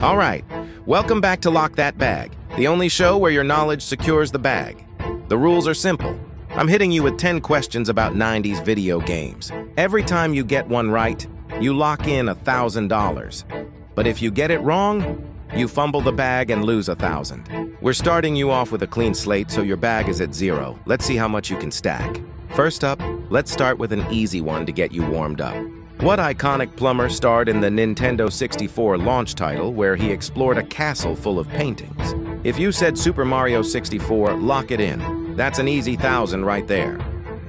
All right, welcome back to Lock That Bag, the only show where your knowledge secures the bag. The rules are simple. I'm hitting you with 10 questions about 90s video games. Every time you get one right, you lock in $1,000. But if you get it wrong, you fumble the bag and lose $1,000. We're starting you off with a clean slate, so your bag is at 0. Let's see how much you can stack. First up, let's start with an easy one to get you warmed up. What iconic plumber starred in the Nintendo 64 launch title where he explored a castle full of paintings? If you said Super Mario 64, lock it in. That's an easy 1,000 right there.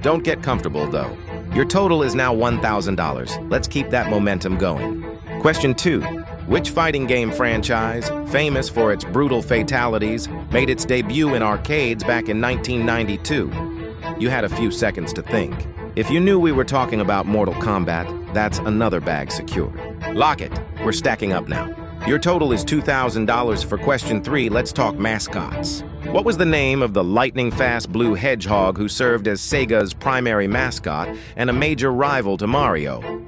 Don't get comfortable, though. Your total is now $1,000. Let's keep that momentum going. Question 2. Which fighting game franchise, famous for its brutal fatalities, made its debut in arcades back in 1992? You had a few seconds to think. If you knew we were talking about Mortal Kombat, that's another bag secured. Lock it. We're stacking up now. Your total is $2,000 for question 3. Let's talk mascots. What was the name of the lightning-fast blue hedgehog who served as Sega's primary mascot and a major rival to Mario?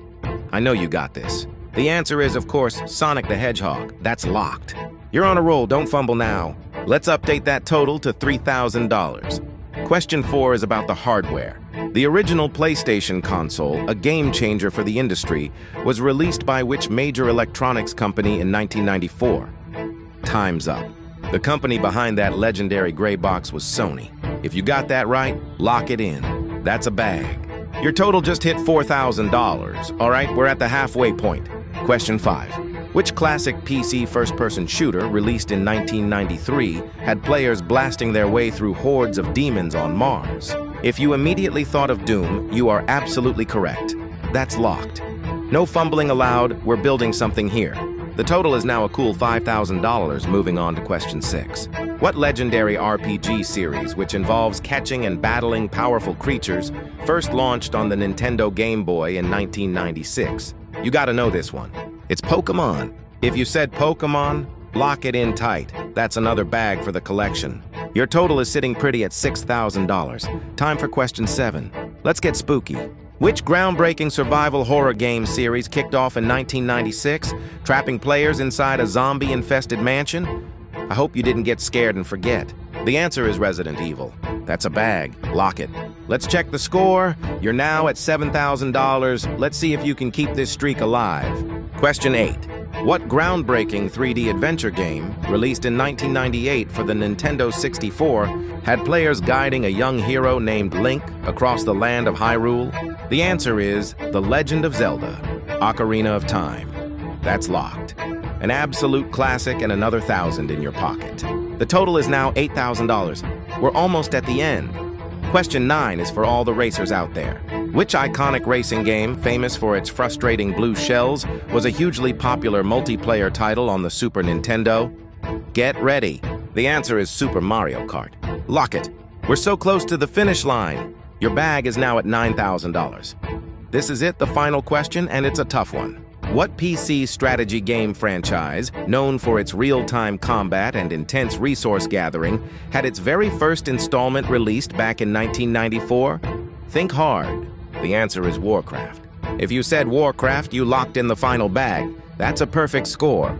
I know you got this. The answer is, of course, Sonic the Hedgehog. That's locked. You're on a roll. Don't fumble now. Let's update that total to $3,000. Question 4 is about the hardware. The original PlayStation console, a game changer for the industry, was released by which major electronics company in 1994? Time's up. The company behind that legendary gray box was Sony. If you got that right, lock it in. That's a bag. Your total just hit $4,000. All right, we're at the halfway point. Question 5. Which classic PC first-person shooter, released in 1993, had players blasting their way through hordes of demons on Mars? If you immediately thought of Doom, you are absolutely correct. That's locked. No fumbling allowed. We're building something here. The total is now a cool $5,000. Moving on to question 6. What legendary RPG series, which involves catching and battling powerful creatures, first launched on the Nintendo Game Boy in 1996? You gotta know this one. It's Pokémon. If you said Pokémon, lock it in tight. That's another bag for the collection. Your total is sitting pretty at $6,000. Time for question 7. Let's get spooky. Which groundbreaking survival horror game series kicked off in 1996, trapping players inside a zombie-infested mansion? I hope you didn't get scared and forget. The answer is Resident Evil. That's a bag. Lock it. Let's check the score. You're now at $7,000. Let's see if you can keep this streak alive. Question 8. What groundbreaking 3D adventure game, released in 1998 for the Nintendo 64, had players guiding a young hero named Link across the land of Hyrule? The answer is The Legend of Zelda: Ocarina of Time. That's locked. An absolute classic and another 1,000 in your pocket. The total is now $8,000. We're almost at the end. Question 9 is for all the racers out there. Which iconic racing game, famous for its frustrating blue shells, was a hugely popular multiplayer title on the Super Nintendo? Get ready. The answer is Super Mario Kart. Lock it. We're so close to the finish line. Your bag is now at $9,000. This is it, the final question, and it's a tough one. What PC strategy game franchise, known for its real-time combat and intense resource gathering, had its very first installment released back in 1994? Think hard. The answer is Warcraft. If you said Warcraft, you locked in the final bag. That's a perfect score.